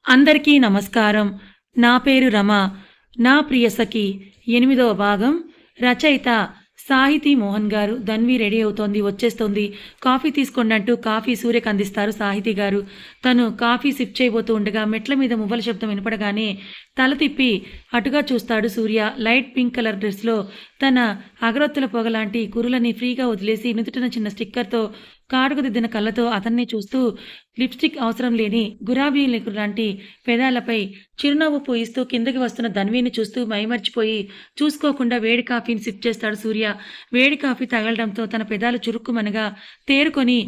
అందరికీ నమస్కారం. నా పేరు రమ. నా ప్రియసఖి 8వ భాగం. రచయిత సాహితీ మోహన్ గారు. ధన్వి రెడీ అవుతోంది, వచ్చేస్తోంది. కాఫీ తీసుకోండి అంటూ కాఫీ సూర్యకి అందిస్తారు సాహితీ గారు. తను కాఫీ సిప్ చేయబోతూ ఉండగా మెట్ల మీద మువ్వల శబ్దం వినపడగానే తల తిప్పి అటుగా చూస్తాడు సూర్య. లైట్ పింక్ కలర్ డ్రెస్లో తన అగరొత్తుల పొగలాంటి కురులని ఫ్రీగా వదిలేసి నుదుటిన చిన్న స్టిక్కర్తో కాటుకు దిద్దిన కళ్ళతో అతన్ని చూస్తూ లిప్స్టిక్ అవసరం లేని గులాబీ లాంటి పెదాలపై చిరునవ్వు పూయిస్తూ కిందకి వస్తున్న ధన్విని చూస్తూ మైమర్చిపోయి చూసుకోకుండా వేడి కాఫీని సిప్ చేస్తాడు సూర్య. వేడి కాఫీ తగలడంతో తన పెదాలు చురుక్కుమనగా తేరుకొని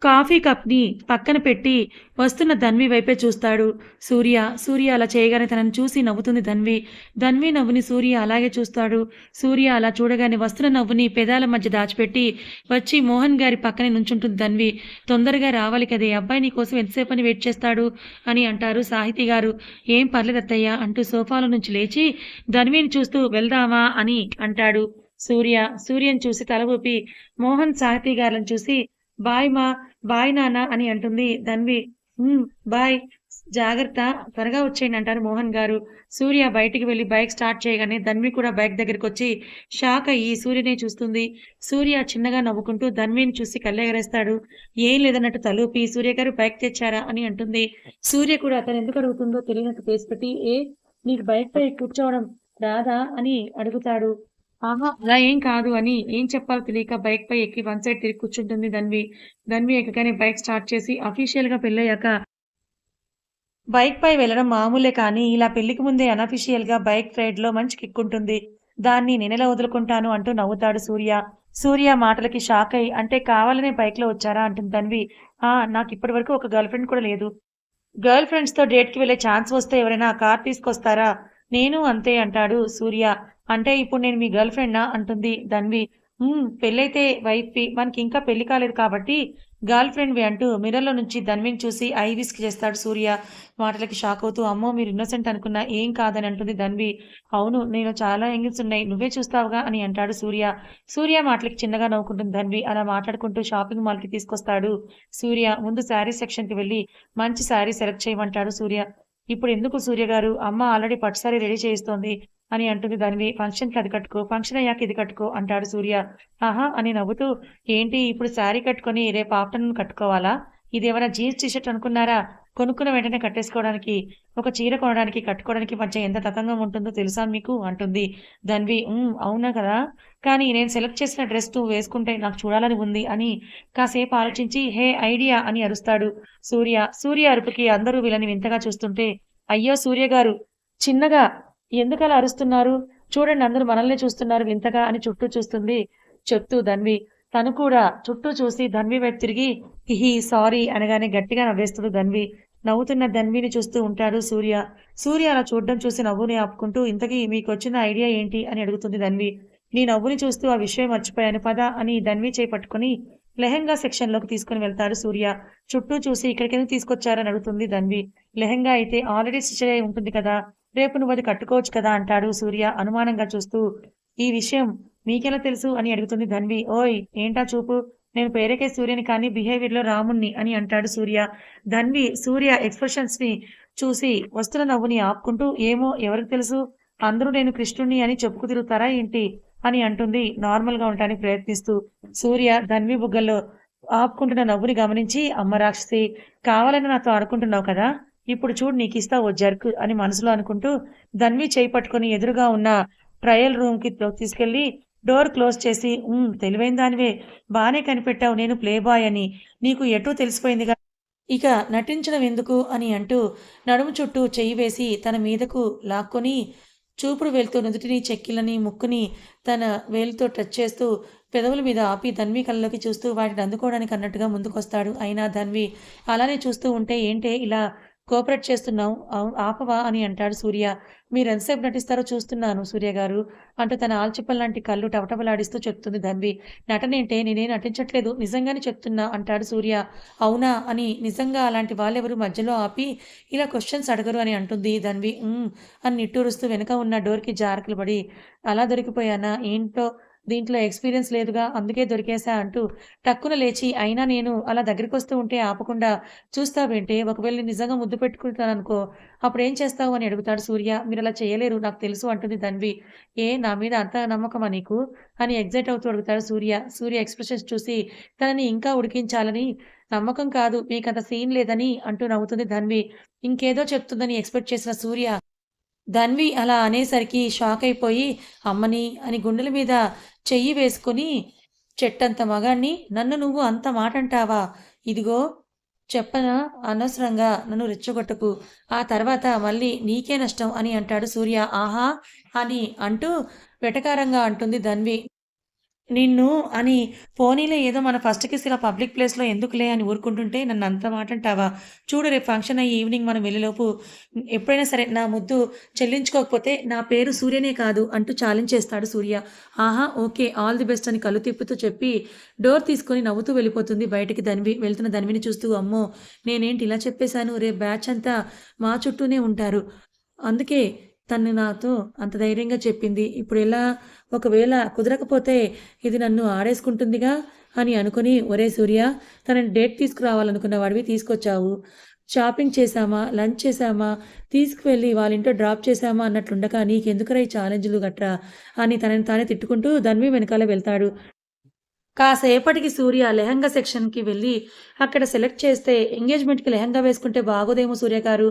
కాఫీ కప్ని పక్కన పెట్టి వస్తున్న ధన్వి వైపే చూస్తాడు సూర్య. సూర్య అలా చేయగానే తనను చూసి నవ్వుతుంది ధన్వి. ధన్వి నవ్వుని సూర్య అలాగే చూస్తాడు. సూర్య అలా చూడగానే వస్తున్న నవ్వుని పెదాల మధ్య దాచిపెట్టి వచ్చి మోహన్ గారి పక్కనే నుంచుంటుంది ధన్వి. తొందరగా రావాలి కదే, అబ్బాయి నీకోసం ఎంతసేపు అని వెయిట్ చేస్తాడు అని అంటారు సాహితీ గారు. ఏం పర్లేదత్తయ్య అంటూ సోఫాలో నుంచి లేచి ధన్విని చూస్తూ వెళ్దామా అని అంటాడు సూర్య. సూర్యని చూసి తల ఊపి మోహన్ సాహితీ గారిని చూసి బాయ్ మా, బాయ్ నాన్న అని అంటుంది ధన్వి. బాయ్, జాగ్రత్త, త్వరగా వచ్చేయండి అంటారు మోహన్ గారు. సూర్య బయటికి వెళ్ళి బైక్ స్టార్ట్ చేయగానే ధన్వి కూడా బైక్ దగ్గరికి వచ్చి షాక్ అయ్యి సూర్యనే చూస్తుంది. సూర్య చిన్నగా నవ్వుకుంటూ ధన్విని చూసి కళ్ళెగరేస్తాడు. ఏం లేదన్నట్టు తలూపి సూర్య గారు బైక్ తెచ్చారా అని అంటుంది. సూర్య కూడా అతను ఎందుకు అడుగుతుందో తెలియనట్టు ఫేస్ పెట్టి నీకు బైక్ పై కూర్చోవడం రాదా అని అడుగుతాడు. ఆహా! అలా ఏం కాదు అని ఏం చెప్పాలో తెలియక బైక్ పై ఎక్కి వన్ సైడ్ తిరిగి కూర్చుంటుంది ధన్వి. ధన్వి ఎక్కగానే బైక్ స్టార్ట్ చేసి అఫీషియల్‌గా పెళ్ళయ్యాక బైక్ పై వెళ్ళడం మామూలే కానీ ఇలా పెళ్లికి ముందే అనఫీషియల్‌గా బైక్ రైడ్‌లో మంచి కిక్ ఉంటుంది. దాన్ని నేనెలా వదులుకుంటాను అంటూ నవ్వుతాడు సూర్య. సూర్య మాటలకి షాక్ అయ్యి అంటే కావాలనే బైక్‌లో వచ్చారా అంటుంది ధన్వి. నాకిప్పటి వరకు ఒక గర్ల్ ఫ్రెండ్ కూడా లేదు. గర్ల్ ఫ్రెండ్స్‌తో డేట్‌కి వెళ్ళే ఛాన్స్ వస్తే ఎవరైనా కార్ తీసుకొస్తారా? నేను అంతే అంటాడు సూర్య. అంటే ఇప్పుడు నేను మీ గర్ల్ ఫ్రెండా అంటుంది ధన్వి. పెళ్ళైతే వైఫ్‌వి, మనకింకా పెళ్లి కాలేదు కాబట్టి గర్ల్ ఫ్రెండ్‌వి అంటూ మిర్రర్‌లో నుంచి ధన్విని చూసి ఐ విస్క్ చేస్తాడు సూర్య. మాటలకి షాక్ అవుతూ అమ్మో! మీరు ఇన్నోసెంట్ అనుకున్నా ఏం కాదని అంటుంది ధన్వి. అవును, నీలో చాలా యాంగిల్స్ ఉన్నాయి, నువ్వే చూస్తావుగా అని అంటాడు సూర్య. సూర్య మాటలకి చిన్నగా నవ్వుకుంటుంది ధన్వి. అలా మాట్లాడుకుంటూ షాపింగ్ మాల్‌కి తీసుకొస్తాడు సూర్య. ముందు శారీ సెక్షన్‌కి వెళ్ళి మంచి శారీ సెలెక్ట్ చేయమంటాడు సూర్య. ఇప్పుడెందుకు సూర్య గారు, అమ్మ ఆల్రెడీ పట్టు సారీ రెడీ చేయిస్తోంది అని అంటుంది ధన్వి. ఫంక్షన్‌కి అది కట్టుకో, ఫంక్షన్ అయ్యాక ఇది కట్టుకో అంటాడు సూర్య. ఆహా! అని నవ్వుతూ ఏంటి ఇప్పుడు శారీ కట్టుకొని రేపు ఆఫ్టర్‌నూన్ కట్టుకోవాలా? ఇదేమైనా జీన్స్ టీ షర్ట్ అనుకున్నారా? కొనుక్కున్న వెంటనే కట్టేసుకోవడానికి, ఒక చీర కొనడానికి, కట్టుకోవడానికి మధ్య ఎంత తతంగం ఉంటుందో తెలుసా మీకు అంటుంది ధన్వి. అవునా కదా! కానీ నేను సెలెక్ట్ చేసిన డ్రెస్ నువ్వు వేసుకుంటే నాకు చూడాలని ఉంది అని కాసేపు ఆలోచించి హే ఐడియా అని అరుస్తాడు సూర్య. సూర్య అరుపుకి అందరూ వీళ్ళని వింతగా చూస్తుంటే అయ్యో సూర్య గారు, చిన్నగా ఎందుకలా అరుస్తున్నారు? చూడండి అందరూ మనల్నే చూస్తున్నారు వింతగా అని చుట్టూ చూస్తుంది చెప్తూ ధన్వి. తను కూడా చుట్టూ చూసి ధన్వి వైపు తిరిగి హిహి సారీ అనగానే గట్టిగా నవ్వేస్తుంది ధన్వి. నవ్వుతున్న ధన్విని చూస్తూ ఉంటాడు సూర్య. సూర్య అలా చూడడం చూసి నవ్వుని ఆపుకుంటూ ఇంతకీ మీకొచ్చిన ఐడియా ఏంటి అని అడుగుతుంది ధన్వి. నీ నవ్వుని చూస్తూ ఆ విషయం మర్చిపోయాను పద అని ధన్వి చేయి పట్టుకొని లెహెంగా సెక్షన్‌లోకి తీసుకొని వెళ్తాడు సూర్య. చుట్టూ చూసి ఇక్కడికెందుకు తీసుకొచ్చారని అడుగుతుంది ధన్వి. లెహెంగా అయితే ఆల్రెడీ స్టిచ్ అయి ఉంటుంది కదా! రేపు నువ్వది కట్టుకోవచ్చు కదా అంటాడు సూర్య అనుమానంగా చూస్తూ. ఈ విషయం మీకెలా తెలుసు అని అడుగుతుంది ధన్వి. ఓయ్ ఏంటా చూపు, నేను పేరుకే సూర్యని కానీ బిహేవియర్‌లో రాముణ్ణి అని అంటాడు సూర్య. ధన్వి సూర్య ఎక్స్‌ప్రెషన్స్‌ని చూసి వస్తున్న నవ్వుని ఆపుకుంటూ ఏమో ఎవరికి తెలుసు, అందరూ నేను కృష్ణుడిని అని చెప్పుకు తిరుగుతారా ఏంటి అని అంటుంది నార్మల్‌గా ఉండటానికి ప్రయత్నిస్తూ. సూర్య ధన్వి బుగ్గల్లో ఆపుకుంటున్న నవ్వుని గమనించి అమ్మ రాక్షసి, కావాలని నాతో ఆడుకుంటున్నావు కదా! ఇప్పుడు చూడు నీకిస్తా ఓ జర్క్ అని మనసులో అనుకుంటూ ధన్వి చేయి పట్టుకొని ఎదురుగా ఉన్న ట్రయల్ రూమ్‌కి తీసుకెళ్ళి డోర్ క్లోజ్ చేసి తెలివైన దానివే, బానే కనిపెట్టావు నేను ప్లే బాయ్ అని. నీకు ఎటూ తెలిసిపోయిందిగా, ఇక నటించడం ఎందుకు అని అంటూ నడుము చుట్టూ చెయ్యి వేసి తన మీదకు లాక్కొని చూపుడు వేలుతో నుదుటిని, చెక్కిళ్ళని, ముక్కుని తన వేలుతో టచ్ చేస్తూ పెదవుల మీద ఆపి ధన్వి కళ్ళలోకి చూస్తూ వాటిని అందుకోవడానికి అన్నట్టుగా ముందుకొస్తాడు. అయినా ధన్వి అలానే చూస్తూ ఉంటే ఏంటే ఇలా కోఆపరేట్ చేస్తున్నావు, ఆపవా అని అంటాడు సూర్య. మీరెంతసేపు నటిస్తారో చూస్తున్నాను సూర్య గారు అంటూ తన ఆల్చిప్పల్లాంటి కళ్ళు టపటపలాడిస్తూ చెప్తుంది ధన్వి. నటనేంటే, నేనేం నటించట్లేదు, నిజంగానే చెప్తున్నా అంటాడు సూర్య. అవునా అని నిజంగా అలాంటి వాళ్ళెవరు మధ్యలో ఆపి ఇలా క్వశ్చన్స్ అడగరు అని అంటుంది ధన్వి. అని నిట్టూరుస్తూ వెనుక ఉన్న డోర్‌కి జారకులు పడి అలా దొరికిపోయానా ఏంటో దీంట్లో ఎక్స్‌పీరియన్స్ లేదుగా అందుకే దొరికేశా అంటూ టక్కున లేచి అయినా నేను అలా దగ్గరికొస్తూ ఉంటే ఆపకుండా చూస్తావేంటే? ఒకవేళ నేను నిజంగా ముద్దు పెట్టుకుంటాననుకో అప్పుడేం చేస్తావు? అని అడుగుతాడు సూర్య. మీరలా చేయలేరు నాకు తెలుసు అంటుంది ధన్వి. ఏ నా మీద అంత నమ్మకమా నీకు? అని ఎక్సైట్ అవుతూ అడుగుతాడు సూర్య. సూర్య ఎక్స్‌ప్రెషన్స్ చూసి తనని ఇంకా ఉడికించాలని నమ్మకం కాదు మీకంత సీన్ లేదని అంటూ నవ్వుతుంది ధన్వి. ఇంకేదో చెప్తుందని ఎక్స్‌పెక్ట్ చేసిన సూర్య ధన్వి అలా అనేసరికి షాకయిపోయి అమ్మని అని గుండెల మీద చెయ్యి వేసుకొని చెట్టంత మగాడిని నన్ను నువ్వు అంత మాటంటావా? ఇదిగో చెప్పనా అనవసరంగా నన్ను రెచ్చగొట్టకు. ఆ తర్వాత మళ్ళీ నీకే నష్టం అని అంటాడు సూర్య. ఆహా! అని అంటూ వెటకారంగా అంటుంది ధన్వి. నిన్ను అని పోనీలే ఏదో మన ఫస్ట్ కిస్ ఇలా పబ్లిక్ ప్లేస్‌లో ఎందుకులే అని ఊరుకుంటుంటే నన్నంత మాటంటావా? చూడు రేపు ఫంక్షన్ అయ్యి ఈవినింగ్ మనం వెళ్ళేలోపు ఎప్పుడైనా సరే నా ముద్దు చెల్లించుకోకపోతే నా పేరు సూర్యనే కాదు అంటూ ఛాలెంజ్ చేస్తాడు సూర్య. ఆహా! ఓకే. ఆల్ ది బెస్ట్ అని కళ్ళు తిప్పుతూ చెప్పి డోర్ తీసుకొని నవ్వుతూ వెళ్ళిపోతుంది బయటికి ధన్వి. వెళ్తున్న ధన్విని చూస్తూ అమ్మో! నేనేంటి ఇలా చెప్పేసాను. రేపు బ్యాచ్ అంతా మా చుట్టూనే ఉంటారు. అందుకే తను నాతో అంత ధైర్యంగా చెప్పింది. ఇప్పుడెలా? ఒకవేళ కుదరకపోతే ఇది నన్ను ఆడేసుకుంటుందిగా అని అనుకుని, ఒరేయ్ సూర్య! తనని డేట్ తీసుకురావాలనుకున్న వాడివి తీసుకొచ్చావు. షాపింగ్ చేశామా? లంచ్ చేశామా? తీసుకువెళ్ళి వాళ్ళింట్లో డ్రాప్ చేశామా అన్నట్లుండగా నీకెందుకురా ఈ ఛాలెంజ్‌లు గట్రా అని తనని తానే తిట్టుకుంటూ ధన్వి వెనకాలే వెళ్తాడు. కాసేపటికి సూర్య లెహెంగా సెక్షన్‌కి వెళ్ళి అక్కడ సెలెక్ట్ చేస్తే ఎంగేజ్‌మెంట్‌కి లెహెంగా వేసుకుంటే బాగోదేమో సూర్య గారు.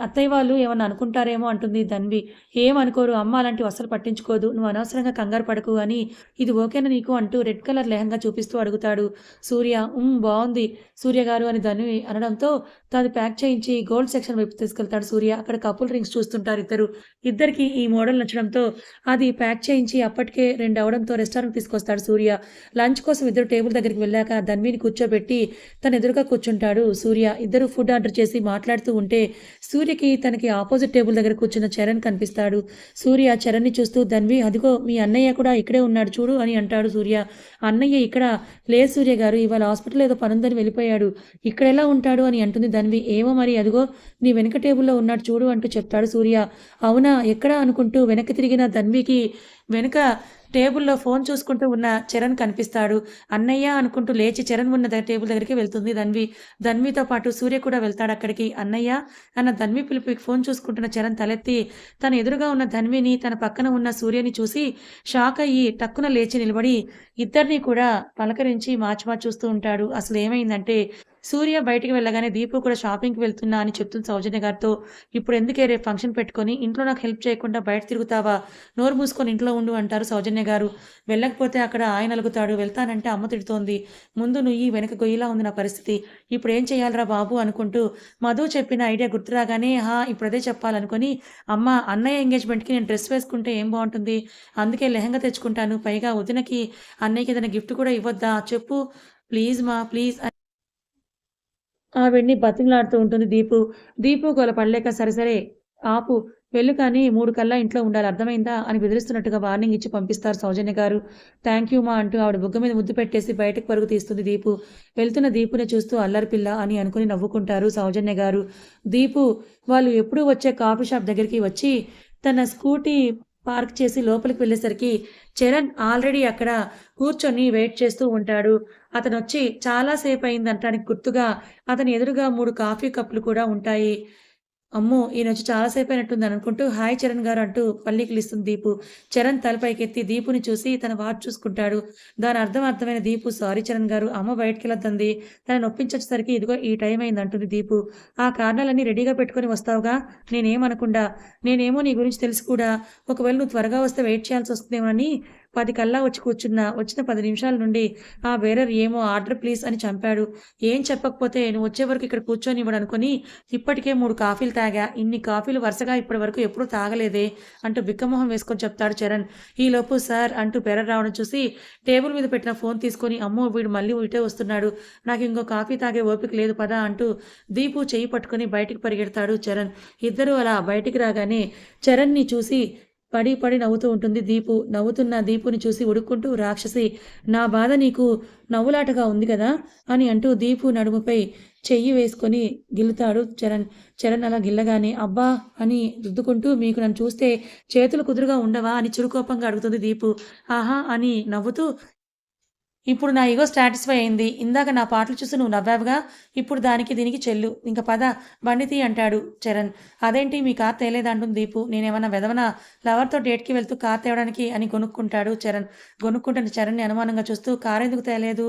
అత్తయ్య వాళ్ళు ఏమన్నా అనుకుంటారేమో అంటుంది ధన్వి. ఏమనుకోరు అమ్మ అలాంటివి అస్సలు పట్టించుకోదు. నువ్వు అనవసరంగా కంగారు పడకు అని ఇది ఓకేనా నీకు అంటూ రెడ్ కలర్ లెహెంగా చూపిస్తూ అడుగుతాడు సూర్య. బావుంది సూర్య గారు అని ధన్వి అనడంతో తను ప్యాక్ చేయించి గోల్డ్ సెక్షన్ వైపు తీసుకెళ్తాడు సూర్య. అక్కడ కపుల్ రింగ్స్ చూస్తుంటారు ఇద్దరు. ఇద్దరికీ ఈ మోడల్ నచ్చడంతో అది ప్యాక్ చేయించి అప్పటికే 2 అవ్వడంతో రెస్టారెంట్‌కి తీసుకొస్తాడు సూర్య. లంచ్ కోసం ఇద్దరు టేబుల్ దగ్గరికి వెళ్ళాక ధన్విని కూర్చోబెట్టి తన ఎదురుగా కూర్చుంటాడు సూర్య. ఇద్దరు ఫుడ్ ఆర్డర్ చేసి మాట్లాడుతూ ఉంటే సూర్యకి తనకి ఆపోజిట్ టేబుల్ దగ్గర కూర్చున్న చరణ్ కనిపిస్తాడు. సూర్య చరణ్‌ని చూస్తూ ధన్వి అదిగో మీ అన్నయ్య కూడా ఇక్కడే ఉన్నాడు చూడు అని అంటాడు సూర్య. అన్నయ్య ఇక్కడ లేదు సూర్య గారు ఇవాళ హాస్పిటల్ ఏదో పనుందని వెళ్ళిపోయాడు. ఇక్కడెలా ఉంటాడు అని అంటుంది ధన్వి. ఏమో మరి అదిగో నీ వెనక టేబుల్‌లో ఉన్నాడు చూడు అంటూ చెప్తాడు సూర్య. అవునా ఎక్కడ అనుకుంటూ వెనక్కి తిరిగిన ధన్వికి వెనుక టేబుల్‌లో ఫోన్ చూసుకుంటూ ఉన్న చరణ్ కనిపిస్తాడు. అన్నయ్య అనుకుంటూ లేచి చరణ్ ఉన్న టేబుల్ దగ్గరికి వెళ్తుంది ధన్వి. ధన్వితో పాటు సూర్య కూడా వెళ్తాడక్కడికి. అన్నయ్య అన్న ధన్వి పిలుపుకి ఫోన్ చూసుకుంటున్న చరణ్ తలెత్తి తన ఎదురుగా ఉన్న ధన్విని, తన పక్కన ఉన్న సూర్యని చూసి షాక్ అయ్యి టక్కున లేచి నిలబడి ఇద్దరిని కూడా పలకరించి మార్చి మార్చి చూస్తూ ఉంటాడు. అసలేమైందంటే సూర్య బయటికి వెళ్ళగానే దీపు కూడా షాపింగ్‌కి వెళ్తున్నా అని చెప్తుంది సౌజన్య గారితో. ఇప్పుడెందుకే రేపు ఫంక్షన్ పెట్టుకొని ఇంట్లో నాకు హెల్ప్ చేయకుండా బయట తిరుగుతావా? నోరు మూసుకొని ఇంట్లో ఉండు అంటారు సౌజన్య గారు. వెళ్ళకపోతే అక్కడ ఆయన అలుగుతాడు. వెళ్తానంటే అమ్మ తిడుతోంది. ముందు నుయ్యి వెనక గొయ్యిలా ఉంది నా పరిస్థితి. ఇప్పుడేం చేయాలిరా బాబు అనుకుంటూ మధు చెప్పిన ఐడియా గుర్తు రాగానే ఇప్పుడదే చెప్పాలనుకొని అమ్మ అన్నయ్య ఎంగేజ్‌మెంట్‌కి నేను డ్రెస్ వేసుకుంటే ఏం బావుంటుంది? అందుకే లెహెంగా తెచ్చుకుంటాను. పైగా వదినకి, అన్నయ్యకి ఏదైనా గిఫ్ట్ కూడా ఇవ్వొద్దా? చెప్పు ప్లీజ్ మా ప్లీజ్ ఆవిడ్ని బతిమలాడుతూ ఉంటుంది దీపు. దీపు గోల పడలేక సరే సరే ఆపు వెళ్ళు కానీ 3 కల్లా ఇంట్లో ఉండాలి అర్థమైందా? అని బెదిరిస్తున్నట్టుగా వార్నింగ్ ఇచ్చి పంపిస్తారు సౌజన్య గారు. థాంక్ యూ మా అంటూ ఆవిడ బుగ్గ మీద ముద్దు పెట్టేసి బయటకు పరుగు తీస్తుంది దీపు. వెళ్తున్న దీపుని చూస్తూ అల్లరి పిల్ల అని అనుకుని నవ్వుకుంటారు సౌజన్య గారు. దీపు వాళ్ళు ఎప్పుడూ వచ్చే కాఫీ షాప్ దగ్గరికి వచ్చి తన స్కూటీ పార్క్ చేసి లోపలికి వెళ్ళేసరికి చరణ్ ఆల్రెడీ అక్కడ కూర్చొని వెయిట్ చేస్తూ ఉంటాడు. అతనొచ్చి చాలా సేపయిందనటానికి గుర్తుగా అతని ఎదురుగా 3 కాఫీ కప్పులు కూడా ఉంటాయి. అమ్మో! ఈయనొచ్చి చాలా సేపయినట్టుందనుకుంటూ హాయ్ చరణ్ గారు అంటూ పల్లికిలిస్తుంది దీపు. చరణ్ తల పైకెత్తి దీపుని చూసి తన వాచ్ చూసుకుంటాడు. దాని అర్థమైన దీపు సారీ చరణ్ గారు అమ్మ బయటికెళ్ళొద్దంది. తనని ఒప్పించొచ్చేసరికి ఇదిగో ఈ టైం అయిందంటుంది దీపు. ఆ కారణాలన్నీ రెడీగా పెట్టుకొని వస్తావుగా నేనేమనకుండా. నేనేమో నీ గురించి తెలిసి కూడా ఒకవేళ నువ్వు త్వరగా వస్తే వెయిట్ చేయాల్సొస్తుందేమోనని 10 కల్లా వచ్చి కూర్చున్నా. వచ్చిన 10 నిమిషాల నుండి ఆ బేరర్ ఏమో ఆర్డర్ ప్లీజ్ అని చంపాడు. ఏం చెప్పకపోతే నువ్వొచ్చే వరకు ఇక్కడ కూర్చొనివ్వడనుకొని ఇప్పటికే 3 కాఫీలు తాగా. ఇన్ని కాఫీలు వరుసగా ఇప్పటి వరకు ఎప్పుడూ తాగలేదే అంటూ బిక్కమొహం వేసుకొని చెప్తాడు చరణ్. ఈలోపు సార్ అంటూ బేరర్ రావడం చూసి టేబుల్ మీద పెట్టిన ఫోన్ తీసుకొని అమ్మో వీడు మళ్ళీ ఇటే వస్తున్నాడు. నాకు ఇంకో కాఫీ తాగే ఓపిక లేదు పదా అంటూ దీపు చెయ్యి పట్టుకొని బయటికి పరిగెడతాడు చరణ్. ఇద్దరూ అలా బయటికి రాగానే చరణ్‌ని చూసి పడి పడి నవ్వుతూ ఉంటుంది దీపు. నవ్వుతున్న దీపుని చూసి ఉడుక్కుంటూ రాక్షసి, నా బాధ నీకు నవ్వులాటగా ఉంది కదా అని అంటూ దీపు నడుముపై చెయ్యి వేసుకొని గిల్లుతాడు చరణ్. చరణ్ అలా గిల్లగానే అబ్బా అని రుద్దుకుంటూ, మీకు నన్ను చూస్తే చేతులు కుదురుగా ఉండవా అని చురుకోపంగా అడుగుతుంది దీపు. ఆహా అని నవ్వుతూ, ఇప్పుడు నా ఇగో సాటిస్ఫై అయింది. ఇందాక నా పాటలు చూసి నువ్వు నవ్వావుగా, ఇప్పుడు దానికి దీనికి చెల్లు. ఇంక పద బండి తీ అంటాడు చరణ్. అదేంటి మీ కార్ తేలేదంటుంది దీపు. నేనేమన్నా వెధవనా లవర్తో డేట్‌కి వెళ్తూ కార్ తేవడానికి అని గొనుక్కుంటాడు చరణ్. గొనుక్కుంటున్న చరణ్‌ని అనుమానంగా చూస్తూ, కారెందుకు తేలేదు?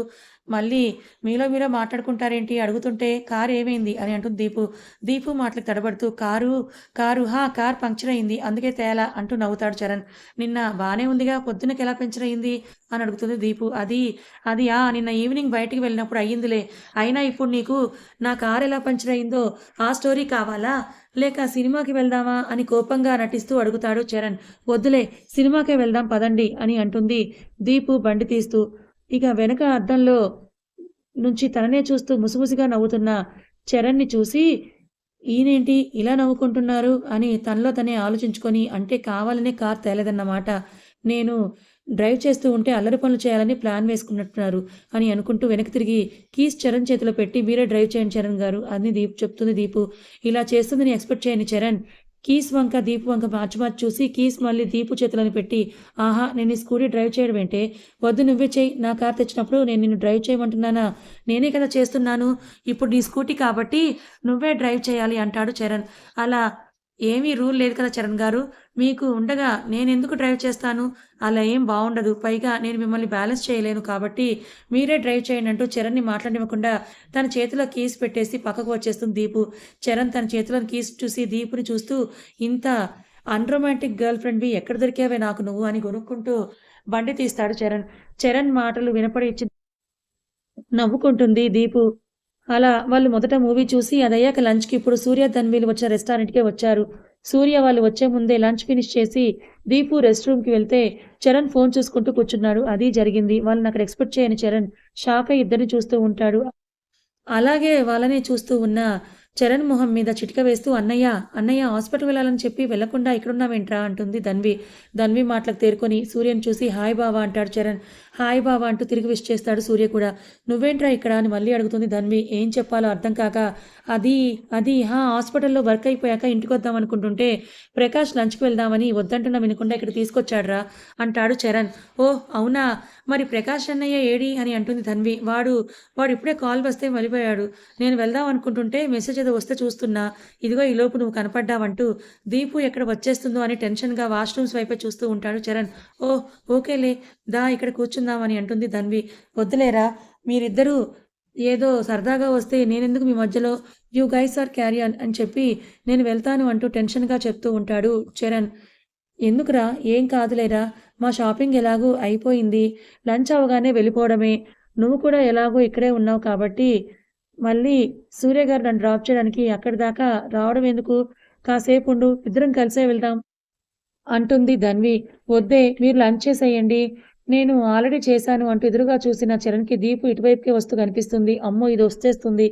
మళ్ళీ మీలో మీరే మాట్లాడుకుంటారేంటి? అడుగుతుంటే కారు ఏమైంది అని అంటుంది దీపు. దీపు మాటలకు తడబడుతూ, కారు కార్ పంక్చర్ అయింది. అందుకే తేలా అంటూ నవ్వుతాడు చరణ్. నిన్న బానే ఉందిగా, పొద్దునకెలా పంక్చర్ అయింది అని అడుగుతుంది దీపు. అది నిన్న ఈవినింగ్ బయటికి వెళ్ళినప్పుడు అయ్యిందిలే. అయినా ఇప్పుడు నీకు నా కారు ఎలా పంక్చర్ అయిందో ఆ స్టోరీ కావాలా? లేక సినిమాకి వెళ్దామా అని కోపంగా నటిస్తూ అడుగుతాడు చరణ్. వద్దులే, సినిమాకే వెళ్దాం పదండి అని అంటుంది దీపు బండి తీస్తూ. ఇక వెనక అద్దంలో నుంచి తననే చూస్తూ ముసిముసిగా నవ్వుతున్న చరణ్‌ని చూసి, ఈయనేంటి ఇలా నవ్వుకుంటున్నారు అని తనలో తనే ఆలోచించుకొని, అంటే కావాలనే కారు తేలేదన్నమాట. నేను డ్రైవ్ చేస్తూ ఉంటే అల్లరి పనులు చేయాలని ప్లాన్ వేసుకున్నట్టున్నారు అని అనుకుంటూ వెనక్కి తిరిగి కీస్ చరణ్ చేతిలో పెట్టి, మీరే డ్రైవ్ చేయండి చరణ్ గారు అని చెప్తుంది దీపు. ఇలా చేస్తుందని ఎక్స్‌పెక్ట్ చేయని చరణ్ కీస్ వంక దీపు వంక మార్చి మార్చి చూసి, కీస్ మళ్ళీ దీపు చేతిలోని పెట్టి, ఆహా నేను ఈ స్కూటీ డ్రైవ్ చేయడం ఏంటే? వద్దు నువ్వే చెయ్యి. నా కారు తెచ్చినప్పుడు నేను నిన్ను డ్రైవ్ చేయమంటున్నానా? నేనే కదా చేస్తున్నాను. ఇప్పుడు నీ స్కూటీ కాబట్టి నువ్వే డ్రైవ్ చేయాలి అంటాడు చరణ్. అలా ఏమీ రూల్ లేదు కదా చరణ్ గారు. మీకు ఉండగా నేనెందుకు డ్రైవ్ చేస్తాను? అలా ఏం బావుండదు. పైగా నేను మిమ్మల్ని బ్యాలెన్స్ చేయలేను కాబట్టి మీరే డ్రైవ్ చేయండి అంటూ చరణ్‌ని మాట్లాడనివ్వకుండా తన చేతిలో కీస్ పెట్టేసి పక్కకు వచ్చేస్తుంది దీపు. చరణ్ తన చేతిలోని కీస్ చూసి దీపుని చూస్తూ, ఇంత అన్‌రొమాంటిక్ గర్ల్ ఫ్రెండ్‌వి ఎక్కడ దొరికావే నాకు నువ్వు అని గొనుక్కుంటూ బండి తీస్తాడు చరణ్. చరణ్ మాటలు వినపడి నవ్వుకుంటుంది దీపు. అలా వాళ్ళు మొదట మూవీ చూసి అదయ్యాక లంచ్‌కి ఇప్పుడు సూర్య, ధన్వీలు వచ్చిన రెస్టారెంట్‌కే వచ్చారు. సూర్య వాళ్ళు వచ్చే ముందే లంచ్ ఫినిష్ చేసి దీపు రెస్ట్ రూమ్‌కి వెళ్తే చరణ్ ఫోన్ చూసుకుంటూ కూర్చున్నాడు. అది జరిగింది. వాళ్ళని అక్కడ ఎక్స్‌పెక్ట్ చేయని చరణ్ షాక్ అయ్యి ఇద్దరిని చూస్తూ ఉంటాడు. అలాగే వాళ్ళనే చూస్తూ ఉన్న చరణ్ మొహం మీద చిటిక వేస్తూ, అన్నయ్య హాస్పిటల్ వెళ్ళాలని చెప్పి వెళ్ళకుండా ఇక్కడున్నావేంట్రా అంటుంది ధన్వి. ధన్వి మాటలకు తేరుకొని సూర్యని చూసి హాయ్ బావా అంటాడు చరణ్. హాయ్ బావా అంటూ తిరిగి విష్ చేస్తాడు సూర్య కూడా. నువ్వేంట్రా ఇక్కడ అని మళ్ళీ అడుగుతుంది ధన్వి. ఏం చెప్పాలో అర్థం కాక, హాస్పిటల్లో వర్క్ అయిపోయాక ఇంటికి వద్దాం అనుకుంటుంటే ప్రకాష్ లంచ్కి వెళ్దామని వద్దంటున్నా వినకుండా ఇక్కడ తీసుకొచ్చాడ్రా అంటాడు చరణ్. ఓహ్ అవునా, మరి ప్రకాష్ అన్నయ్య ఏడి అని అంటుంది ధన్వి. వాడు ఇప్పుడే కాల్ వస్తే వెళ్ళిపోయాడు. నేను వెళ్దాం అనుకుంటుంటే మెసేజ్ ఏదో వస్తే చూస్తున్నా. ఇదిగో ఈలోపు నువ్వు కనపడ్డావంటూ దీపు ఎక్కడ వచ్చేస్తుందో అని టెన్షన్‌గా వాష్‌రూమ్స్ వైపే చూస్తూ ఉంటాడు చరణ్. ఓహ్ ఓకేలే, దా ఇక్కడ కూర్చుందాం అని అంటుంది ధన్వి. వద్దులేరా, మీరిద్దరూ ఏదో సరదాగా వస్తే నేనెందుకు మీ మధ్యలో, you guys are carry on అని చెప్పి నేను వెళ్తాను అంటూ టెన్షన్‌గా చెప్తూ ఉంటాడు చరణ్. ఎందుకురా, ఏం కాదులేరా, మా షాపింగ్ ఎలాగూ అయిపోయింది. లంచ్ అవ్వగానే వెళ్ళిపోవడమే. నువ్వు కూడా ఎలాగో ఇక్కడే ఉన్నావు కాబట్టి మళ్ళీ సూర్య గారు నన్ను డ్రాప్ చేయడానికి అక్కడి దాకా రావడం ఎందుకు? కాసేపుండు, ఇద్దరం కలిసే వెళ్దాం అంటుంది ధన్వి. వద్దే, మీరు లంచ్ చేసేయండి. నేను ఆల్రెడీ చేశాను అంటూ ఎదురుగా చూసిన చరణ్‌కి దీపు ఇటువైపుకే వస్తూ కనిపిస్తుంది. అమ్మో ఇది వచ్చేస్తుంది.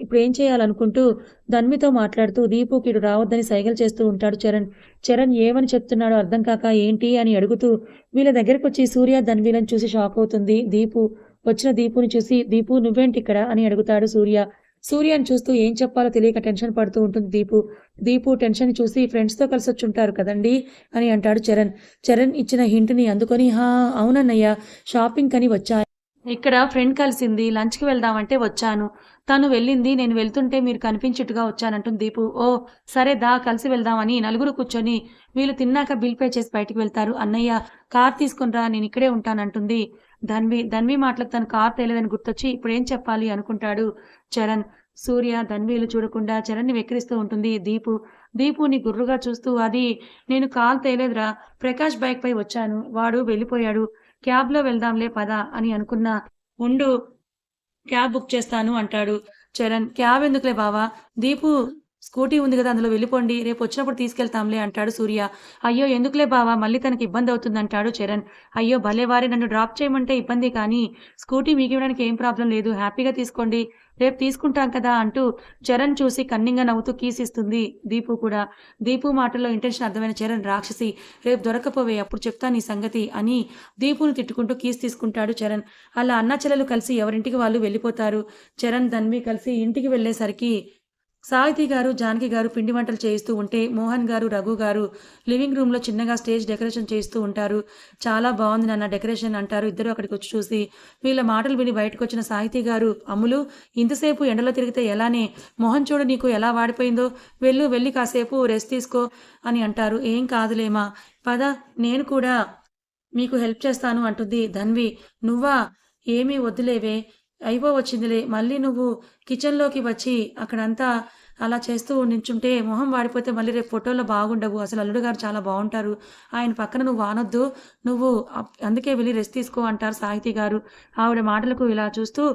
ఇప్పుడేం చేయాలనుకుంటూ ధన్వితో మాట్లాడుతూ దీపుకి ఇటు రావద్దని సైగలు చేస్తూ ఉంటాడు చరణ్. చరణ్ ఏమని చెప్తున్నాడో అర్థం కాక ఏంటి అని అడుగుతూ వీళ్ళ దగ్గరకొచ్చి సూర్య, ధన్విలను చూసి షాక్ అవుతుంది దీపు. వచ్చిన దీపుని చూసి, దీపు నువ్వేంటిక్కడ అని అడుగుతాడు సూర్య. సూర్యని చూస్తూ ఏం చెప్పాలో తెలియక టెన్షన్ పడుతూ ఉంటుంది దీపు. దీపు టెన్షన్ చూసి ఫ్రెండ్స్‌తో కలిసొచ్చుంటారు కదండీ అని అంటాడు చరణ్. చరణ్ ఇచ్చిన హింట్‌ని అందుకొని అవునన్నయ్య, షాపింగ్‌కని వచ్చా. ఇక్కడ ఫ్రెండ్ కలిసింది. లంచ్‌కి వెళ్దామంటే వచ్చాను. తను వెళ్ళింది. నేను వెళ్తుంటే మీరు కనిపించిట్టుగా వచ్చానంటుంది దీపు. ఓహ్! సరే దా కలిసి వెళ్దామని నలుగురు కూర్చొని వీళ్ళు తిన్నాక బిల్ పే చేసి బయటికి వెళ్తారు. అన్నయ్య కార్ తీసుకొని రా, నేను ఇక్కడే ఉంటానంటుంది ధన్వి మాటలకు తను కార్ తేలేదని గుర్తొచ్చి ఇప్పుడేం చెప్పాలి అనుకుంటాడు చరణ్. సూర్య, ధన్వీలు చూడకుండా చరణ్‌ని వెక్కిరిస్తూ ఉంటుంది దీపు. దీపుని గుర్రుగా చూస్తూ, నేను కార్ తేలేదురా, ప్రకాష్ బైక్‌పై వచ్చాను. వాడు వెళ్ళిపోయాడు. క్యాబ్‌లో వెళ్దాంలే పద అని అనుకున్నా. ఉండు, క్యాబ్ బుక్ చేస్తాను అంటాడు చరణ్. క్యాబ్ ఎందుకులే బావా, దీపు స్కూటీ ఉంది కదా అందులో వెళ్ళిపోండి, రేపు వచ్చినప్పుడు తీసుకెళ్తాంలే అంటాడు సూర్య. అయ్యో ఎందుకులే బావా, మళ్ళీ తనకి ఇబ్బంది అవుతుంది అంటాడు చరణ్. అయ్యో భలేవారే, నన్ను డ్రాప్ చేయమంటే ఇబ్బంది కానీ స్కూటీ మీకు ఇవ్వడానికి ఏం ప్రాబ్లం లేదు, హ్యాపీగా తీసుకోండి రేపు తీసుకుంటాం కదా అంటూ చరణ్ చూసి కన్నింగా నవ్వుతూ కీస్ ఇస్తుంది దీపు కూడా. దీపు మాటల్లో ఇంటెన్షన్ అర్థమైన చరణ్, రాక్షసి రేపు దొరక్కపోవే అప్పుడు చెప్తా నీ సంగతి అని దీపుని తిట్టుకుంటూ కీస్ తీసుకుంటాడు చరణ్. అలా అన్నా చెల్లెలు కలిసి ఎవరింటికి వాళ్ళు వెళ్ళిపోతారు. చరణ్, ధన్వి కలిసి ఇంటికి వెళ్ళేసరికి సాహితి గారు, జానకి గారు పిండి వంటలు చేయిస్తూ ఉంటే మోహన్ గారు, రఘు గారు లివింగ్ రూమ్‌లో చిన్నగా స్టేజ్ డెకరేషన్ చేస్తూ ఉంటారు. చాలా బావుంది నాన్న డెకరేషన్ అంటారు ఇద్దరు అక్కడికొచ్చి చూసి. వీళ్ళ మాటలు విని బయటకొచ్చిన సాహితి గారు, అమ్ములు ఇంతసేపు ఎండలో తిరిగితే ఎలానే? మొహం చూడు నీకు ఎలా వాడిపోయిందో. వెళ్ళి కాసేపు రెస్ట్ తీసుకో అని అంటారు. ఏం కాదులేమా పద నేను కూడా మీకు హెల్ప్ చేస్తాను అంటుంది ధన్వి. నువ్వా? ఏమీ వద్దులేవే అయిపోవచ్చిందిలే. మళ్ళీ నువ్వు కిచెన్‌లోకి వచ్చి అక్కడంతా అలా చేస్తూ నించుంటే మొహం వాడిపోతే మళ్ళీ రేపు ఫోటోలో బాగుండవు. అసలు అల్లుడు గారు చాలా బావుంటారు. ఆయన పక్కన నువ్వు ఆనొద్దు. నువ్వు అందుకే వెళ్లి రెస్ట్ తీసుకో అంటారు సాహితి గారు. ఆవిడ మాటలకు ఇలా చూస్తూ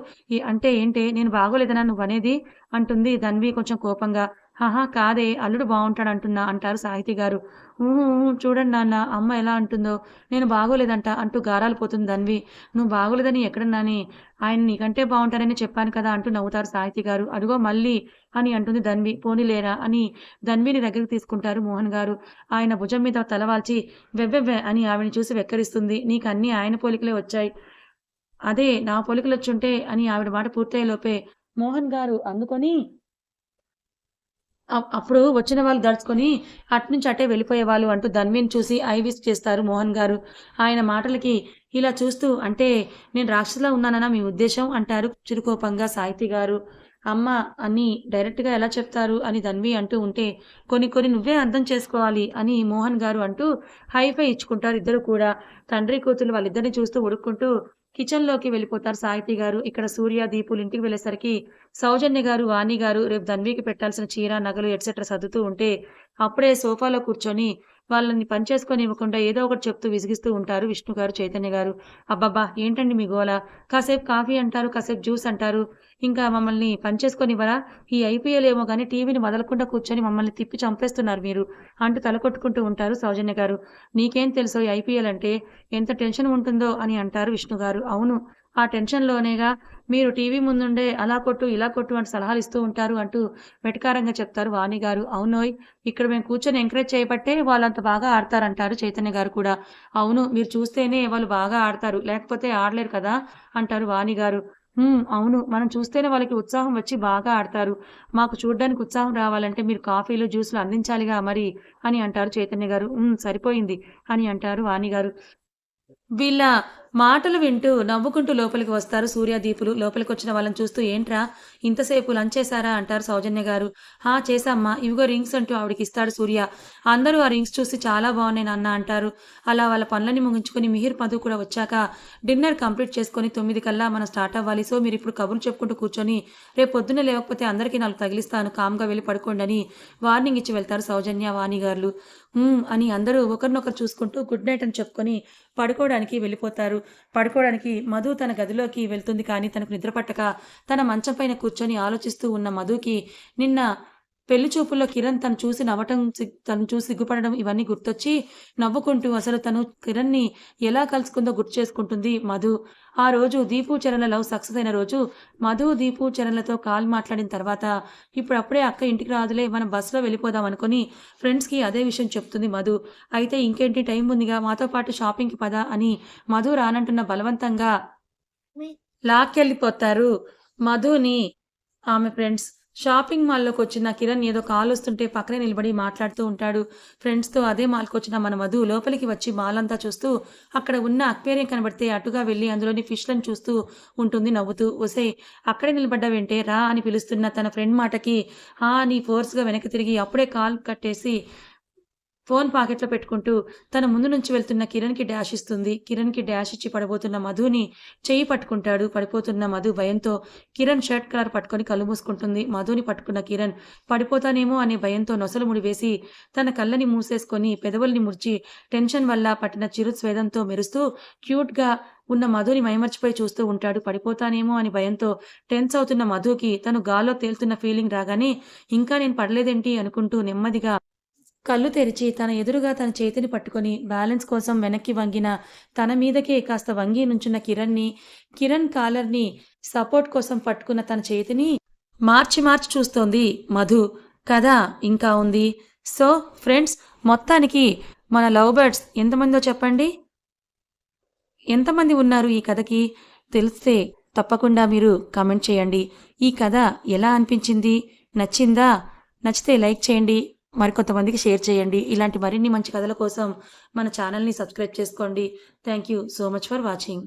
అంటే ఏంటే నేను బాగోలేదనా నువ్వనేది? అంటుంది ధన్వి కొంచెం కోపంగా. ఆహా! కాదే అల్లుడు బావుంటాడంటున్నా అంటారు సాహితి గారు. హుహు. చూడండి నాన్న అమ్మ ఎలా అంటుందో. నేను బాగోలేదంట అంటూ గారాలు పోతుంది ధన్వి. నువ్వు బాగోలేదని ఎక్కడన్నానే? ఆయన నీకంటే బావుంటారని చెప్పాను కదా అంటూ నవ్వుతారు సాహితి గారు. అడుగో మళ్ళీ అని అంటుంది ధన్వి. పోనీలేరా అని ధన్విని దగ్గరికి తీసుకుంటారు మోహన్ గారు. ఆయన భుజం మీద తల వాల్చి వెవ్వెవ్వే అని ఆవిడని చూసి వెక్కిరిస్తుంది. నీకన్నీ ఆయన పోలికలే వచ్చాయి. అదే నా పోలికలొచ్చుంటే అని ఆవిడ మాట పూర్తయ్యేలోపే మోహన్ గారు అందుకొని అప్పుడు వచ్చిన వాళ్ళు దడుచుకొని అటునుంచి అటే వెళ్ళిపోయేవాళ్ళు అంటూ ధన్విని చూసి ఐ విష్ చేస్తారు మోహన్ గారు. ఆయన మాటలకి ఇలా చూస్తూ అంటే నేను రాక్షసిలా ఉన్నాననా మీ ఉద్దేశం అంటారు చిరుకోపంగా సాహితి గారు. అమ్మ అని డైరెక్ట్‌గా ఎలా చెప్తారు అని ధన్వి అంటూ ఉంటే కొన్ని నువ్వే అర్థం చేసుకోవాలి అని మోహన్ గారు అంటూ హైఫై ఇచ్చుకుంటారు ఇద్దరు కూడా. తండ్రి కూతురు వాళ్ళిద్దరిని చూస్తూ ఉడుక్కుంటూ కిచెన్‌లోకి వెళ్ళిపోతారు సాహితి గారు. ఇక్కడ సూర్య, దీపులు ఇంటికి వెళ్ళేసరికి సౌజన్య గారు, వాణి గారు రేపు ధన్వికి పెట్టాల్సిన చీర, నగలు ఎట్సెట్రా సర్దుతూ ఉంటే, అప్పుడే సోఫాలో కూర్చొని వాళ్ళని పని చేసుకోనివ్వకుండా ఏదో ఒకటి చెప్తూ విసిగిస్తూ ఉంటారు విష్ణు గారు, చైతన్య గారు. అబ్బబ్బా! ఏంటండి మీ గోల? కాసేపు కాఫీ అంటారు, కాసేపు జ్యూస్ అంటారు. ఇంకా మమ్మల్ని పని చేసుకోనివ్వరా? ఈ ఐపీఎల్ ఏమో గానీ టీవీని వదలకుండా కూర్చొని మమ్మల్ని తిప్పి చంపేస్తున్నారు మీరు అంటూ తల కొట్టుకుంటూ ఉంటారు సౌజన్య గారు. నీకేం తెలుసో ఈ ఐపీఎల్ అంటే ఎంత టెన్షన్ ఉంటుందో అని అంటారు విష్ణు గారు. అవును. ఆ టెన్షన్‌లోనేగా మీరు టీవీ ముందుండే అలా కొట్టు, ఇలా కొట్టు అంటూ సలహాలిస్తూ ఉంటారు అంటూ వెటకారంగా చెప్తారు వాణి గారు. అవునోయ్! ఇక్కడ మేము కూర్చొని ఎంకరేజ్ చేయబట్టే వాళ్ళంత బాగా ఆడతారంటారు చైతన్య గారు కూడా. అవును. మీరు చూస్తేనే వాళ్ళు బాగా ఆడతారు. లేకపోతే ఆడలేరు కదా! అంటారు వాణి గారు. అవును. మనం చూస్తేనే వాళ్ళకి ఉత్సాహం వచ్చి బాగా ఆడతారు. మాకు చూడ్డానికి ఉత్సాహం రావాలంటే మీరు కాఫీలు, జ్యూస్‌లు అందించాలిగా మరి అని అంటారు చైతన్య గారు. సరిపోయింది అని అంటారు వాణి గారు. వీళ్ళ మాటలు వింటూ నవ్వుకుంటూ లోపలికి వస్తారు సూర్య, దీపులు. లోపలికొచ్చిన వాళ్ళని చూస్తూ ఏంట్రా ఇంతసేపు లంచ్ చేశారా అంటారు సౌజన్య గారు. హా! చేశామ్మా. ఇవిగో రింగ్స్ అంటూ ఆవిడకిస్తాడు సూర్య. అందరూ ఆ రింగ్స్ చూసి చాలా బాగున్నాయి నాన్న అంటారు. అలా వాళ్ళ పనులన్నీ ముగించుకొని మిహిర్, మధు కూడా వచ్చాక డిన్నర్ కంప్లీట్ చేసుకొని 9 కల్లా మనం స్టార్ట్ అవ్వాలి. సో మీరిప్పుడు కబుర్లు చెప్పుకుంటూ కూర్చొని రేపు పొద్దున్నే లేవకపోతే అందరికీ 4 తగిలిస్తాను. కామ్‌గా వెళ్లి పడుకోండని వార్నింగ్ ఇచ్చి వెళ్తారు సౌజన్య, వాణి గార్లు. అని అందరూ ఒకరినొకరు చూసుకుంటూ గుడ్ నైట్ అని చెప్పుకొని పడుకోవడానికి వెళ్ళిపోతారు. పడుకోవడానికి మధు తన గదిలోకి వెళ్తుంది కానీ తనకు నిద్ర పట్టక తన మంచం పైన కూర్చొని ఆలోచిస్తూ ఉన్న మధుకి నిన్న పెళ్లి చూపుల్లో కిరణ్ తను చూసి సిగ్గుపడడం ఇవన్నీ గుర్తొచ్చి నవ్వుకుంటూ అసలు తను కిరణ్‌ని ఎలా కలుసుకుందో గుర్తు చేసుకుంటుంది మధు. ఆ రోజు దీపు, చరణ్‌ల లవ్ సక్సెస్ అయిన రోజు మధు, దీపు, చరణ్‌లతో కాల్ మాట్లాడిన తర్వాత ఇప్పుడప్పుడే అక్క ఇంటికి రాదులే మనం బస్సులో వెళ్ళిపోదాం అనుకుని ఫ్రెండ్స్‌కి అదే విషయం చెప్తుంది మధు. అయితే ఇంకేంటి టైం ఉందిగా మాతో పాటు షాపింగ్‌కి పద అని మధు రానంటున్న బలవంతంగా లాక్కెళ్ళిపోతారు మధుని ఆమె ఫ్రెండ్స్. షాపింగ్ మాల్‌లోకొచ్చిన కిరణ్ ఏదో కాలొస్తుంటే పక్కనే నిలబడి మాట్లాడుతూ ఉంటాడు. ఫ్రెండ్స్‌తో అదే మాల్‌కొచ్చిన మన మధు లోపలికి వచ్చి మాలంతా చూస్తూ అక్కడ ఉన్న అక్వేరియం కనబడితే అటుగా వెళ్లి అందులోని ఫిష్‌లను చూస్తూ ఉంటుంది నవ్వుతూ. ఒసేయ్! అక్కడే నిలబడ్డావేంటే రా అని పిలుస్తున్న తన ఫ్రెండ్ మాటకి ఆ అని ఫోర్స్‌గా వెనక్కి తిరిగి అప్పుడే కాల్ కట్టేసి ఫోన్ పాకెట్‌లో పెట్టుకుంటూ తన ముందు నుంచి వెళ్తున్న కిరణ్‌కి డాష్ ఇస్తుంది. కిరణ్‌కి డాష్ ఇచ్చి పడబోతున్న మధుని చెయ్యి పట్టుకుంటాడు. పడిపోతున్న మధు భయంతో కిరణ్ షర్ట్ కలర్ పట్టుకొని కళ్ళు మూసుకుంటుంది. మధుని పట్టుకున్న కిరణ్ పడిపోతానేమో అనే భయంతో నొసలు ముడివేసి తన కళ్ళని మూసేసుకొని పెదవుల్ని ముడిచి టెన్షన్ వల్ల పట్టిన చిరు స్వేదంతో మెరుస్తూ క్యూట్‌గా ఉన్న మధుని మైమర్చిపోయి చూస్తూ ఉంటాడు. పడిపోతానేమో అని భయంతో టెన్స్ అవుతున్న మధుకి తను గాల్లో తేలుతున్న ఫీలింగ్ రాగానే ఇంకా నేను పడలేదేంటి అనుకుంటూ నెమ్మదిగా కళ్ళు తెరిచి తన ఎదురుగా తన చేతిని పట్టుకొని బ్యాలెన్స్ కోసం వెనక్కి వంగిన తన మీదకే కాస్త వంగి నుంచున్న కిరణ్ కాలర్ని సపోర్ట్ కోసం పట్టుకున్న తన చేతిని మార్చి మార్చి చూస్తోంది మధు. కథ ఇంకా ఉంది. సో ఫ్రెండ్స్, మొత్తానికి మన లవ్ బర్డ్స్ ఎంతమందో చెప్పండి. ఎంతమంది ఉన్నారు ఈ కథకి? తెలిస్తే తప్పకుండా మీరు కామెంట్ చేయండి. ఈ కథ ఎలా అనిపించింది? నచ్చిందా? నచ్చితే లైక్ చేయండి. మరికొంతమందికి షేర్ చేయండి. ఇలాంటి మరిన్ని మంచి కథల కోసం మన ఛానల్ని సబ్స్క్రైబ్ చేసుకోండి. Thank you so much for watching.